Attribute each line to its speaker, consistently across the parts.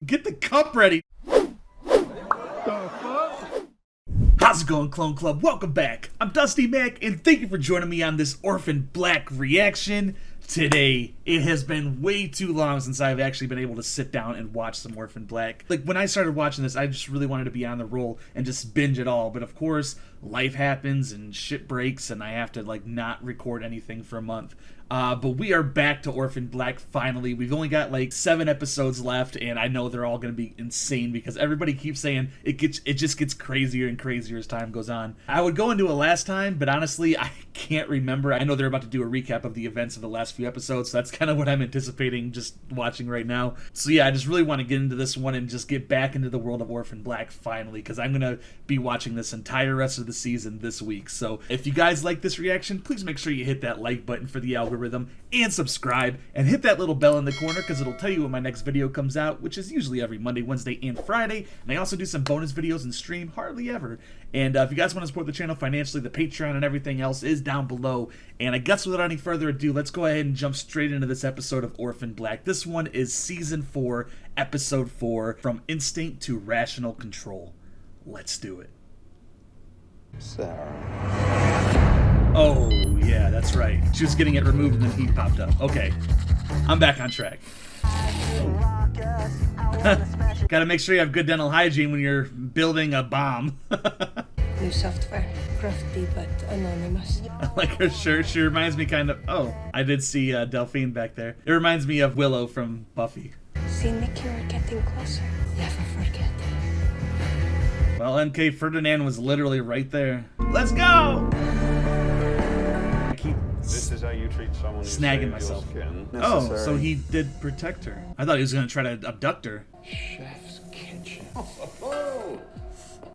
Speaker 1: Get the cup ready. How's it going, Clone Club? Welcome back. I'm Dusty Mac, and thank you for joining me on this Orphan Black reaction. Today, it has been way too long since I've actually been able to sit down and watch some Orphan Black. Like, when I started watching this, I just really wanted to be on the roll and just binge it all. But of course, life happens and shit breaks, and I have to, like, not record anything for a month. But we are back to Orphan Black finally. We've only got like 7 episodes left, and I know they're all going to be insane because everybody keeps saying it just gets crazier and crazier as time goes on. I would go into it last time, but honestly, I can't remember. I know they're about to do a recap of the events of the last few episodes, so that's kind of what I'm anticipating just watching right now. So yeah, I just really want to get into this one and just get back into the world of Orphan Black finally, because I'm going to be watching this entire rest of the season this week. So if you guys like this reaction, please make sure you hit that like button for the algorithm and subscribe and hit that little bell in the corner because it'll tell you when my next video comes out, which is usually every Monday, Wednesday, and Friday. And I also do some bonus videos and stream hardly ever. And if you guys want to support the channel financially, the Patreon and everything else is down below. And I guess without any further ado, let's go ahead and jump straight into this episode of Orphan Black. This one is Season 4, Episode 4, From Instinct to Rational Control. Let's do it.
Speaker 2: Sarah.
Speaker 1: Oh, yeah, that's right. She was getting it removed and then he popped up. Okay, I'm back on track. Gotta make sure you have good dental hygiene when you're building a bomb.
Speaker 3: New software, crafty but anonymous.
Speaker 1: I like her shirt. She reminds me kind of... Oh, I did see Delphine back there. It reminds me of Willow from Buffy.
Speaker 3: See, Nick, you're getting closer. Never forget.
Speaker 1: Well, MK Ferdinand was literally right there. Let's go! I keep
Speaker 2: This is how you treat someone who's
Speaker 1: snagging myself. Oh, so he did protect her. I thought he was gonna try to abduct her.
Speaker 2: Chef's kitchen.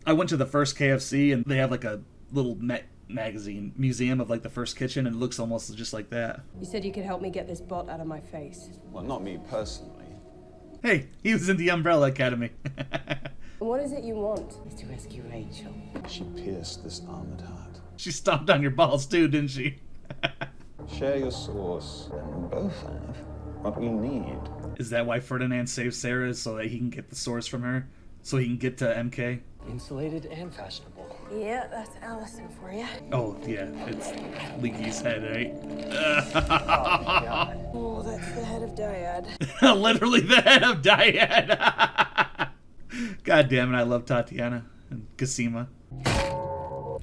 Speaker 1: I went to the first KFC and they have like a little magazine museum of like the first kitchen, and it looks almost just like that.
Speaker 3: You said you could help me get this bot out of my face.
Speaker 2: Well, not me personally.
Speaker 1: Hey, he was in the Umbrella Academy.
Speaker 3: What is it you want? Is to rescue Rachel.
Speaker 2: She pierced this armored heart.
Speaker 1: She stomped on your balls too, didn't she?
Speaker 2: Share your sauce, and we both have what we need.
Speaker 1: Is that why Ferdinand saved Sarah, so that he can get the source from her? So he can get to MK?
Speaker 4: Insulated and fashionable.
Speaker 3: Yeah, that's Allison for you.
Speaker 1: Oh, yeah, it's Leaky's head, right?
Speaker 3: Oh, that's the head of Dyad.
Speaker 1: Literally the head of Dyad. God damn it, I love Tatiana and Cosima.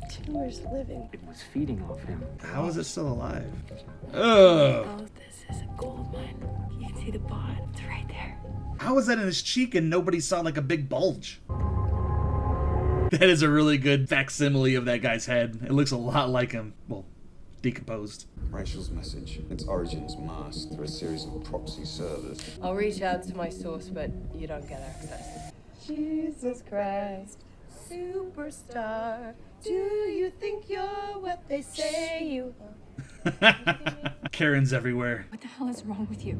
Speaker 3: Tumor's living.
Speaker 4: It was feeding off him.
Speaker 1: How is it still alive? Ugh.
Speaker 3: Oh, this is a gold mine. You can see the bot. It's right there.
Speaker 1: How is that in his cheek and nobody saw like a big bulge? That is a really good facsimile of that guy's head. It looks a lot like him. Well, decomposed.
Speaker 2: Rachel's message. Its origins masked through a series of proxy servers.
Speaker 3: I'll reach out to my source, but you don't get access. Jesus Christ, superstar. Do you think you're what they say you are?
Speaker 1: Karen's everywhere.
Speaker 5: What the hell is wrong with you?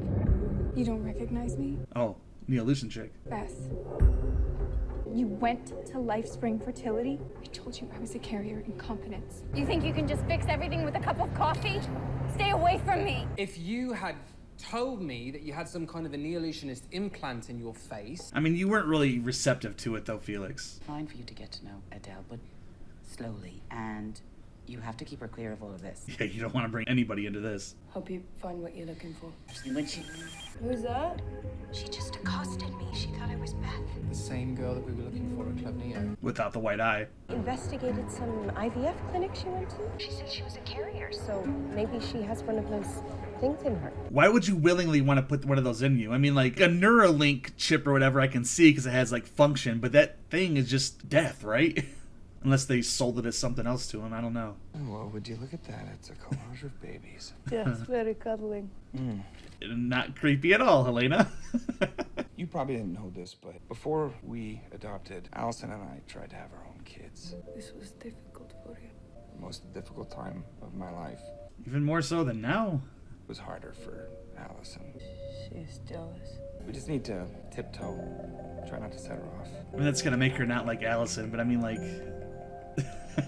Speaker 5: You don't recognize me?
Speaker 1: Oh, Neolution chick.
Speaker 5: Beth. You went to LifeSpring Fertility? I told you I was a carrier in confidence.
Speaker 6: You think you can just fix everything with a cup of coffee? Stay away from me.
Speaker 7: If you had told me that you had some kind of a neolutionist implant in your face...
Speaker 1: I mean, you weren't really receptive to it though, Felix.
Speaker 8: Fine for you to get to know Adele, but slowly, and you have to keep her clear of all of this.
Speaker 1: Yeah, you don't want to bring anybody into this.
Speaker 3: Hope you find what you're looking for.
Speaker 8: When she...
Speaker 3: Who's that?
Speaker 5: She just accosted me. She thought I was Beth.
Speaker 7: The same girl that we were looking for at Club Neo.
Speaker 1: Without the white eye.
Speaker 3: Investigated some IVF clinic she went to?
Speaker 5: She said she was a carrier.
Speaker 3: So maybe she has one of those things in her.
Speaker 1: Why would you willingly want to put one of those in you? I mean, like, a Neuralink chip or whatever I can see because it has, like, function, but that thing is just death, right? Unless they sold it as something else to him, I don't know.
Speaker 4: Well, would you look at that? It's a collage of babies.
Speaker 3: Yes, very cuddling.
Speaker 1: Not creepy at all, Helena.
Speaker 4: You probably didn't know this, but before we adopted, Allison and I tried to have our own kids.
Speaker 3: This was difficult for you.
Speaker 4: The most difficult time of my life.
Speaker 1: Even more so than now.
Speaker 4: It was harder for Allison.
Speaker 3: She is jealous.
Speaker 4: We just need to tiptoe. Try not to set her off.
Speaker 1: I mean, that's gonna make her not like Allison, but I mean, like...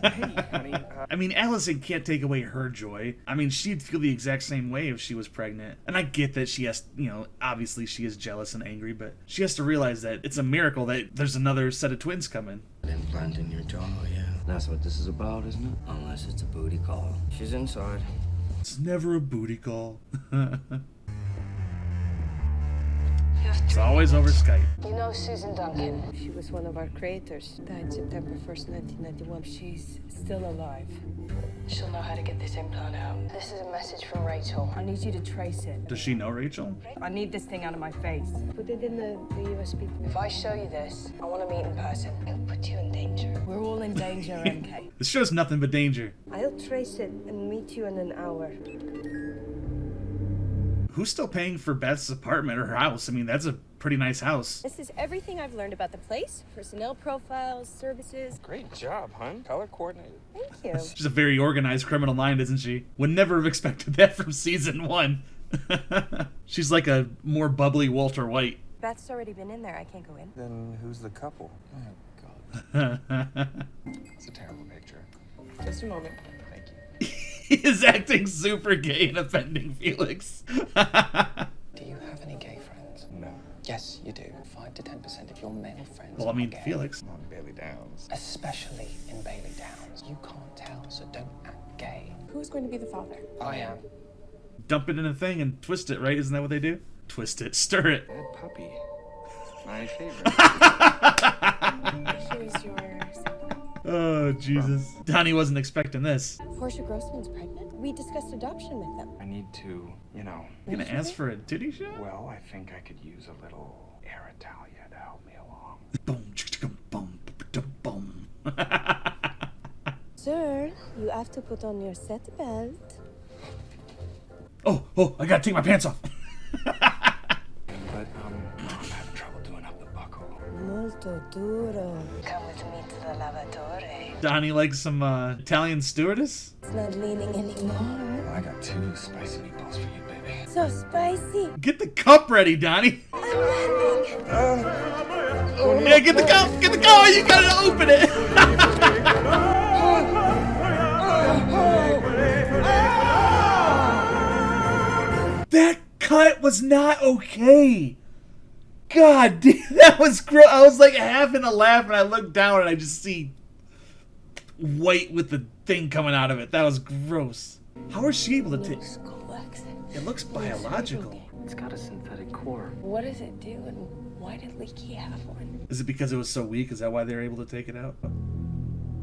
Speaker 4: Hey, honey.
Speaker 1: I mean, Allison can't take away her joy. I mean, she'd feel the exact same way if she was pregnant. And I get that she has, you know, obviously she is jealous and angry, but she has to realize that it's a miracle that there's another set of twins coming.
Speaker 9: An implant in your jaw, yeah. That's what this is about, isn't it? Unless it's a booty call. She's inside.
Speaker 1: It's never a booty call. It's always over Skype.
Speaker 3: You know Susan Duncan? She was one of our creators. Died September 1st, 1991. She's still alive. She'll know how to get this implant out. This is a message from Rachel. I need you to trace it.
Speaker 1: Does she know Rachel?
Speaker 3: I need this thing out of my face. Put it in the USB. If I show you this, I want to meet in person. It'll put you in danger. We're all in danger, MK.
Speaker 1: This show's nothing but danger.
Speaker 3: I'll trace it and meet you in an hour.
Speaker 1: Who's still paying for Beth's apartment or her house? I mean, that's a pretty nice house.
Speaker 3: This is everything I've learned about the place. Personnel profiles, services.
Speaker 4: Great job, hun. Color coordinated.
Speaker 3: Thank you.
Speaker 1: She's a very organized criminal mind, isn't she? Would never have expected that from season 1. She's like a more bubbly Walter White.
Speaker 3: Beth's already been in there. I can't go in.
Speaker 4: Then who's the couple? Oh, God. It's a terrible picture. Just a moment. Thank you.
Speaker 1: He is acting super gay and offending Felix.
Speaker 10: Do you have any gay friends?
Speaker 4: No.
Speaker 10: Yes, you do. 5 to 10% of your male friends
Speaker 1: Well, I mean,
Speaker 10: are gay.
Speaker 1: Felix.
Speaker 4: On Bailey Downs.
Speaker 10: Especially in Bailey Downs. You can't tell, so don't act gay.
Speaker 5: Who's going to be the father?
Speaker 10: I am.
Speaker 1: Dump it in a thing and twist it, right? Isn't that what they do? Twist it, stir it.
Speaker 4: Bad puppy. My favorite.
Speaker 5: Here's yours.
Speaker 1: Oh, Jesus. Donnie wasn't expecting this.
Speaker 3: Portia Grossman's pregnant. We discussed adoption with them.
Speaker 4: I need to, you know,
Speaker 1: You gonna ask for a titty shot?
Speaker 4: well, I think I could use a little Air Italia to help me along.
Speaker 1: Boom, chicka, boom, boom.
Speaker 3: Sir, you have to put on your set belt.
Speaker 1: Oh, I gotta take my pants off.
Speaker 4: But, I'm having trouble doing up the buckle.
Speaker 3: Molto duro. Come with me to the lavatory.
Speaker 1: Donnie likes some Italian stewardess.
Speaker 3: It's not leaning anymore.
Speaker 4: I got 2 spicy meatballs for you, baby.
Speaker 3: So spicy.
Speaker 1: Get the cup ready, Donnie.
Speaker 3: I'm landing.
Speaker 1: Yeah, get the cup, you gotta open it. That cut was not okay. God damn, that was gross. I was like half in a laugh and I looked down and I just see white with the thing coming out of it. That was gross. How is she able to take it? Looks biological.
Speaker 10: It's got a synthetic core.
Speaker 3: What does it do and why did Leaky have one?
Speaker 1: Is it because it was so weak? Is that why they were able to take it out?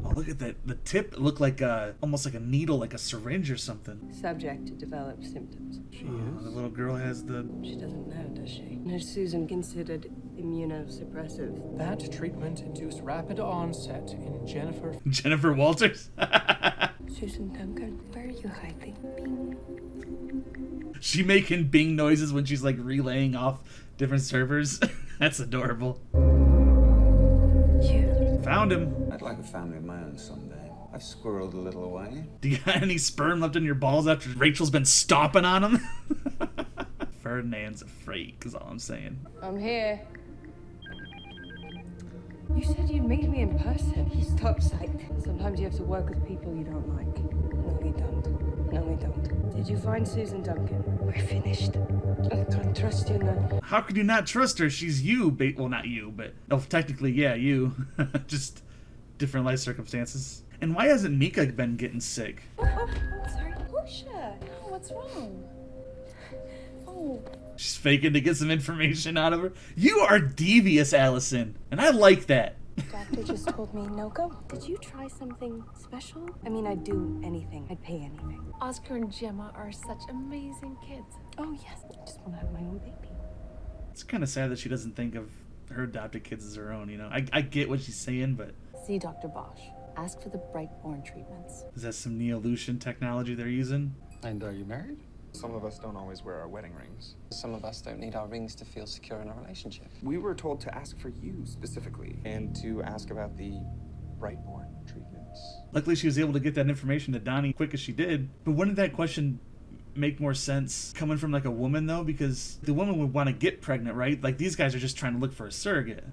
Speaker 1: Oh, look at that. The tip looked like almost like a needle, like a syringe or something.
Speaker 3: Subject to develop symptoms.
Speaker 1: The little girl has the...
Speaker 3: She doesn't know, does she? Nurse Susan considered immunosuppressive.
Speaker 11: That treatment induced rapid onset in Jennifer.
Speaker 1: Jennifer Walters?
Speaker 3: Susan Duncan, where are you hiding? Bing.
Speaker 1: She making bing noises when she's like relaying off different servers. That's adorable. Found him.
Speaker 2: I'd like a family of my own someday. I've squirreled a little away.
Speaker 1: Do you got any sperm left in your balls after Rachel's been stomping on him? Ferdinand's a freak, is all I'm saying.
Speaker 3: I'm here. You said you'd meet me in person. You stop sight. Sometimes you have to work with people you don't like. No, we don't. No, we don't. Did you find Susan Duncan? We're finished. I can't trust you now.
Speaker 1: How could you not trust her? She's you. Well, not you, but... Oh, technically, yeah, you. Just different life circumstances. And why hasn't Mika been getting sick?
Speaker 5: Oh, sorry. Portia. Oh, what's wrong? Oh.
Speaker 1: She's faking to get some information out of her. You are devious, Allison. And I like that.
Speaker 3: Doctor just told me no go. Did you try something special? I mean, I'd do anything. I'd pay anything.
Speaker 5: Oscar and Gemma are such amazing kids.
Speaker 3: Oh, yes. I just want to have my own baby.
Speaker 1: It's kind of sad that she doesn't think of her adopted kids as her own, you know? I get what she's saying, but...
Speaker 3: See Dr. Bosch. Ask for the Brightborn treatments.
Speaker 1: Is that some Neolution technology they're using?
Speaker 10: And are you married?
Speaker 4: Some of us don't always wear our wedding rings.
Speaker 10: Some of us don't need our rings to feel secure in a relationship.
Speaker 4: We were told to ask for you specifically and to ask about the Brightborn treatments.
Speaker 1: Luckily, she was able to get that information to Donnie quick as she did. But wouldn't that question make more sense coming from like a woman though? Because the woman would want to get pregnant, right? Like these guys are just trying to look for a surrogate.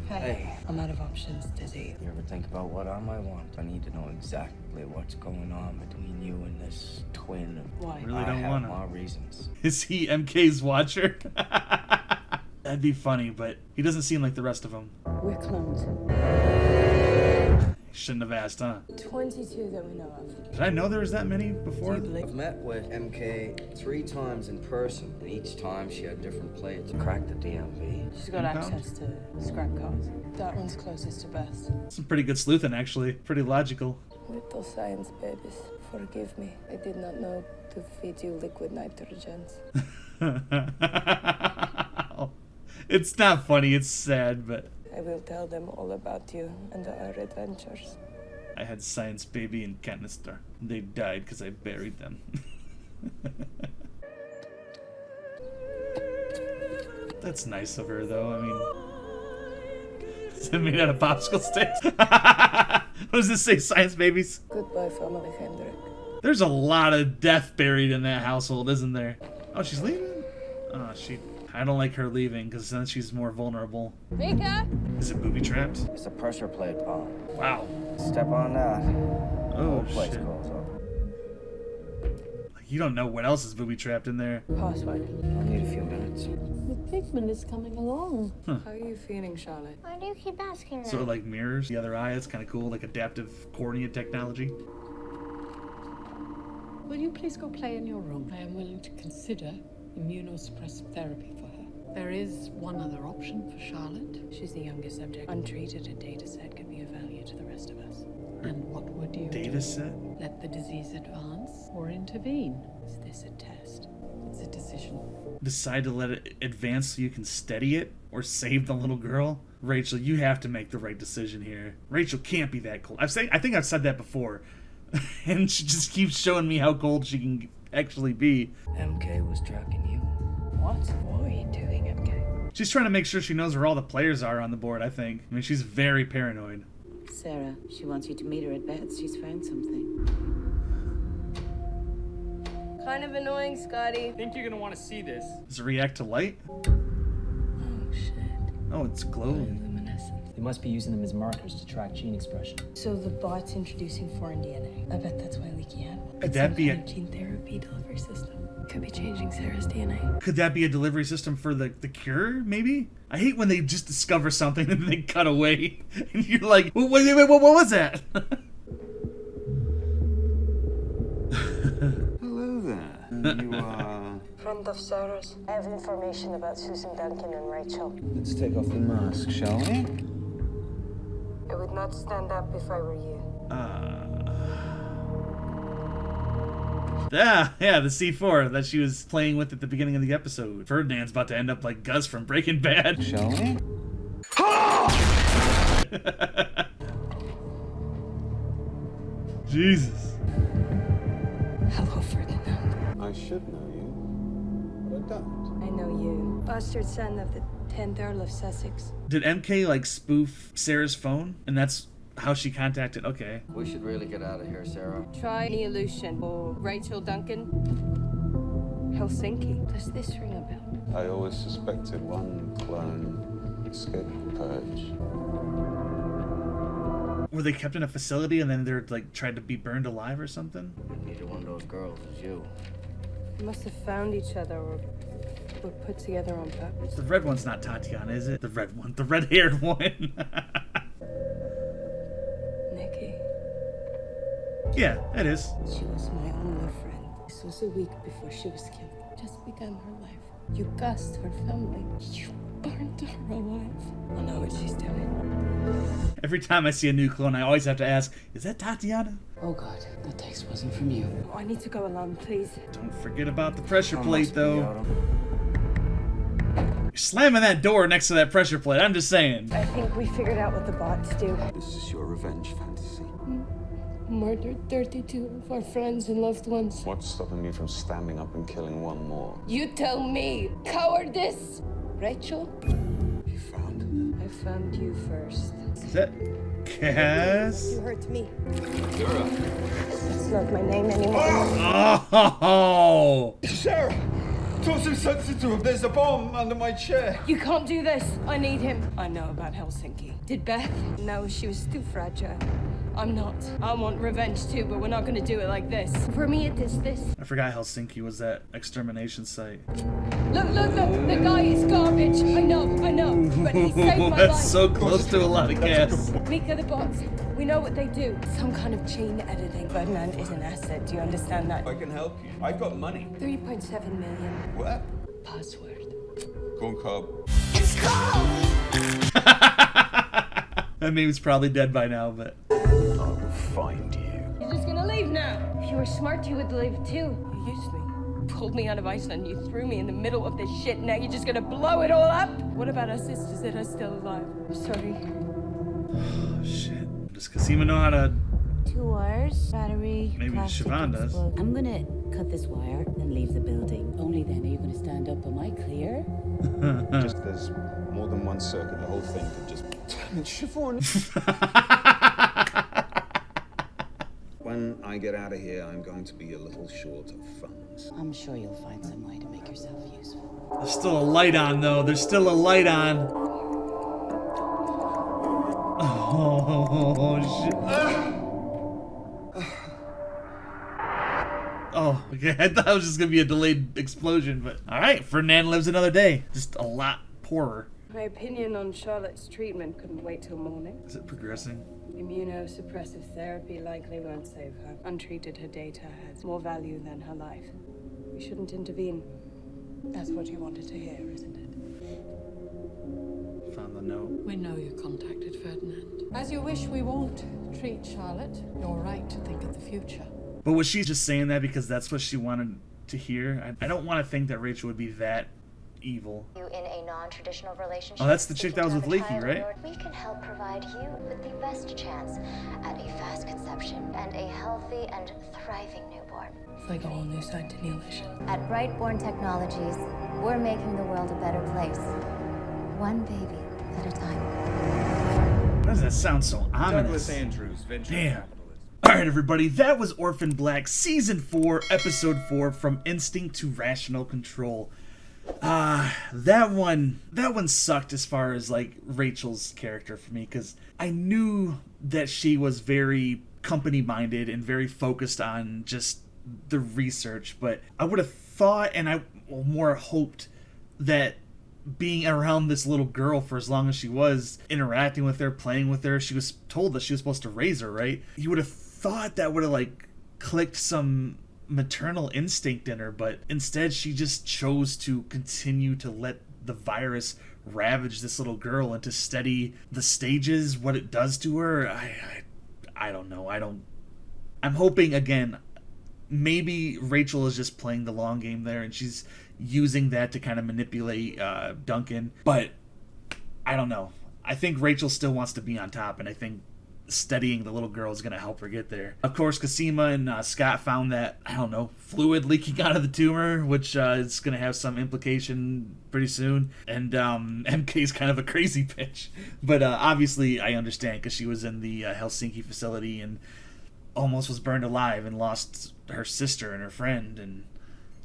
Speaker 8: Hey.
Speaker 3: I'm out of options, Dizzy.
Speaker 9: You ever think about what I might want? I need to know exactly what's going on between you and this twin.
Speaker 3: Why?
Speaker 1: Really
Speaker 9: I
Speaker 1: don't
Speaker 9: have
Speaker 1: wanna.
Speaker 9: my reasons.
Speaker 1: Is he MK's watcher? That'd be funny, but he doesn't seem like the rest of them.
Speaker 3: We're cloned.
Speaker 1: Shouldn't have asked, huh?
Speaker 3: 22 that we know of.
Speaker 1: Did I know there was that many before?
Speaker 9: I've met with MK 3 times in person, and each time she had different plates. Cracked the DMV.
Speaker 3: She's got
Speaker 1: Impound?
Speaker 3: access to scrap cards. That one's closest to Beth.
Speaker 1: Some pretty good sleuthing, actually. Pretty logical.
Speaker 3: Little science babies, forgive me. I did not know to feed you liquid nitrogens.
Speaker 1: It's not funny, it's sad, but
Speaker 3: I will tell them all about you and our adventures.
Speaker 1: I had science baby and canister. They died because I buried them. That's nice of her, though. I mean, is it made out of popsicle sticks? What does this say, science babies?
Speaker 3: Goodbye, family Hendrik.
Speaker 1: There's a lot of death buried in that household, isn't there? Oh, she's leaving? Oh, I don't like her leaving because then she's more vulnerable.
Speaker 6: Rika?
Speaker 1: Is it booby trapped?
Speaker 9: It's a pressure plate bomb.
Speaker 1: Wow.
Speaker 9: Step on that.
Speaker 1: Oh,
Speaker 9: The whole place
Speaker 1: shit.
Speaker 9: goes up.
Speaker 1: You don't know what else is booby trapped in there.
Speaker 3: Password.
Speaker 9: I'll need a few minutes.
Speaker 3: The pigment is coming along.
Speaker 1: Huh.
Speaker 3: How are you feeling, Charlotte?
Speaker 6: Why do you keep asking that?
Speaker 1: So it like mirrors the other eye. It's kind of cool, like adaptive cornea technology.
Speaker 12: Will you please go play in your room? I am willing to consider immunosuppressive therapy for her. There is one other option for Charlotte.
Speaker 3: She's the youngest subject. Untreated, a data set could be of value to the rest of us.
Speaker 12: And what would you
Speaker 1: Data
Speaker 12: do?
Speaker 1: set?
Speaker 12: Let the disease advance or intervene?
Speaker 3: Is this a test?
Speaker 12: It's a decision.
Speaker 1: Decide to let it advance so you can steady it or save the little girl? Rachel, you have to make the right decision here. Rachel can't be that cold. I think I've said that before. And she just keeps showing me how cold she can actually be.
Speaker 9: MK was tracking you.
Speaker 3: What? What are you doing, MK?
Speaker 1: She's trying to make sure she knows where all the players are on the board, I think. I mean, she's very paranoid.
Speaker 8: Sarah, she wants you to meet her at Beth's. She's found something.
Speaker 3: Kind of annoying, Scotty.
Speaker 11: I think you're gonna want to see this.
Speaker 1: Does it react to light?
Speaker 3: Oh, shit.
Speaker 1: Oh, it's glowing.
Speaker 3: Luminescent.
Speaker 10: They must be using them as markers to track gene expression.
Speaker 3: So the bot's introducing foreign DNA. I bet that's why Leaky had one.
Speaker 1: Could that be a
Speaker 3: gene therapy delivery system? Could be changing Sarah's DNA.
Speaker 1: Could that be a delivery system for the cure, maybe? I hate when they just discover something and they cut away. And you're like, wait, what was that?
Speaker 2: Hello there. You are...
Speaker 3: Friend of Sarah's. I have information about Susan Duncan and Rachel.
Speaker 2: Let's take off the mask, shall we?
Speaker 3: I would not stand up if I were you.
Speaker 1: Yeah, the C4 that she was playing with at the beginning of the episode. Ferdinand's about to end up like Gus from Breaking Bad.
Speaker 2: Shall we?
Speaker 1: Jesus.
Speaker 3: Hello, Ferdinand.
Speaker 2: I should know you, but I don't.
Speaker 3: I know you. Bastard son of the 10th Earl of Sussex.
Speaker 1: Did MK like spoof Sarah's phone? And that's how she contacted. Okay.
Speaker 9: We should really get out of here, Sarah.
Speaker 3: Try Neolution or Rachel Duncan. Helsinki. Does this ring a bell?
Speaker 2: I always suspected one clone escaped the purge.
Speaker 1: Were they kept in a facility and then they're like tried to be burned alive or something?
Speaker 9: Neither one of those girls is you.
Speaker 3: They must have found each other or were put together on purpose.
Speaker 1: The red one's not Tatiana, is it? The red one. The red-haired one.
Speaker 3: Nikki.
Speaker 1: Yeah, it is.
Speaker 3: She was my only friend. This was a week before she was killed. Just began her life. You gassed her family. You burned her alive. I know what she's doing.
Speaker 1: Every time I see a new clone, I always have to ask, is that Tatiana?
Speaker 10: Oh god, that text wasn't from you.
Speaker 3: Oh, I need to go alone, please.
Speaker 1: Don't forget about the pressure plate,
Speaker 9: Must be
Speaker 1: though.
Speaker 9: out of-
Speaker 1: You're slamming that door next to that pressure plate. I'm just saying.
Speaker 3: I think we figured out what the bots do.
Speaker 2: This is your revenge fantasy.
Speaker 3: Murdered 32 of our friends and loved ones.
Speaker 2: What's stopping me from standing up and killing one more?
Speaker 3: You tell me. Cowardice! Rachel?
Speaker 2: You found them.
Speaker 3: I found you first.
Speaker 1: Is that Cass?
Speaker 3: You hurt me.
Speaker 2: Sarah!
Speaker 3: That's not my name anymore.
Speaker 1: Oh!
Speaker 2: Sarah!
Speaker 4: Talk some sense into him. There's a bomb under my chair.
Speaker 3: You can't do this. I need him. I know about Helsinki. Did Beth? No, she was too fragile. I'm not. I want revenge too, but we're not gonna do it like this. For me, it is this.
Speaker 1: I forgot Helsinki was that extermination site.
Speaker 3: Look, the guy is garbage. I know, but he saved my life.
Speaker 1: That's so close to a lot of gas.
Speaker 3: Mika the bots, we know what they do. Some kind of gene editing. Ferdinand is an asset, do you understand that?
Speaker 2: I can help you. I've got money.
Speaker 3: 3.7 million.
Speaker 2: What?
Speaker 3: Password.
Speaker 2: Corn cob.
Speaker 3: It's cold!
Speaker 1: That meme's probably dead by now, but...
Speaker 2: I will find you.
Speaker 3: You're just gonna leave now. If you were smart, you would leave too. You used me. Pulled me out of Iceland, you threw me in the middle of this shit, now you're just gonna blow it all up? What about our sisters that are still alive? I'm sorry.
Speaker 1: Oh, shit. Does Cosima know how to...
Speaker 13: 2 wires, battery,
Speaker 1: Maybe
Speaker 13: plastic
Speaker 1: Siobhan does.
Speaker 13: explode. I'm gonna cut this wire and leave the building. Only then are you gonna stand up. Am I clear?
Speaker 2: Just there's more than one circuit. The whole thing could just... Damn it, Siobhan. When I get out of here, I'm going to be a little short of funds.
Speaker 13: I'm sure you'll find some way to make yourself useful.
Speaker 1: There's still a light on, though. There's still a light on. Oh, shit. Oh, okay. I thought it was just going to be a delayed explosion, but... Alright, Ferdinand lives another day. Just a lot poorer.
Speaker 3: My opinion on Charlotte's treatment couldn't wait till morning.
Speaker 1: Is it progressing?
Speaker 3: Immunosuppressive therapy likely won't save her. Untreated, her data has more value than her life. We shouldn't intervene. That's what you wanted to hear, isn't it?
Speaker 1: Found the note.
Speaker 12: We know you contacted Ferdinand. As you wish, we won't treat Charlotte. You're right to think of the future.
Speaker 1: But was she just saying that because that's what she wanted to hear? I don't want to think that Rachel would be that evil.
Speaker 14: You in a non-traditional relationship.
Speaker 1: Oh, that's the chick that was with Leaky, right?
Speaker 14: We can help provide you with the best chance at a fast conception and a healthy and thriving newborn.
Speaker 3: It's like a whole new side to Neelish.
Speaker 14: At Brightborn Technologies, we're making the world a better place. One baby at a time.
Speaker 1: Why does that sound so ominous?
Speaker 4: Douglas Andrews, venture capitalist.
Speaker 1: Alright everybody, that was Orphan Black Season 4, Episode 4, From Instinct to Rational Control. That one sucked as far as like Rachel's character for me, because I knew that she was very company minded and very focused on just the research, but I would have thought and I more hoped that being around this little girl for as long as she was, interacting with her, playing with her, she was told that she was supposed to raise her, right? You would have thought that would have like clicked some maternal instinct in her, but instead she just chose to continue to let the virus ravage this little girl and to study the stages, what it does to her. I don't know. I'm hoping, again, maybe Rachel is just playing the long game there and she's using that to kind of manipulate Duncan, but I don't know. I think Rachel still wants to be on top, and I think studying the little girl is going to help her get there. Of course, Cosima and Scott found that, I don't know, fluid leaking out of the tumor, which is going to have some implication pretty soon. And MK's kind of a crazy bitch. But obviously, I understand, because she was in the Helsinki facility and almost was burned alive and lost her sister and her friend, and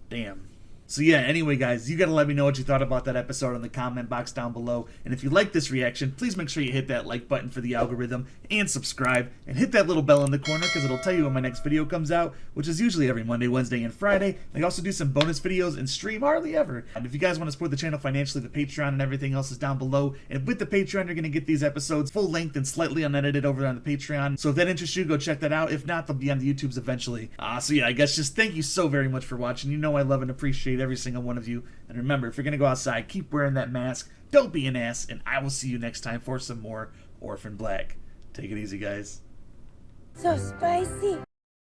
Speaker 1: damn. So yeah, anyway guys, you gotta let me know what you thought about that episode in the comment box down below. And if you like this reaction, please make sure you hit that like button for the algorithm and subscribe. And hit that little bell in the corner because it'll tell you when my next video comes out, which is usually every Monday, Wednesday, and Friday. And I also do some bonus videos and stream hardly ever. And if you guys want to support the channel financially, the Patreon and everything else is down below. And with the Patreon, you're gonna get these episodes full length and slightly unedited over on the Patreon. So if that interests you, go check that out. If not, they'll be on the YouTubes eventually. So yeah, I guess just thank you so very much for watching. You know I love and appreciate every single one of you. And remember, if you're going to go outside, keep wearing that mask. Don't be an ass. And I will see you next time for some more Orphan Black. Take it easy, guys.
Speaker 3: So spicy.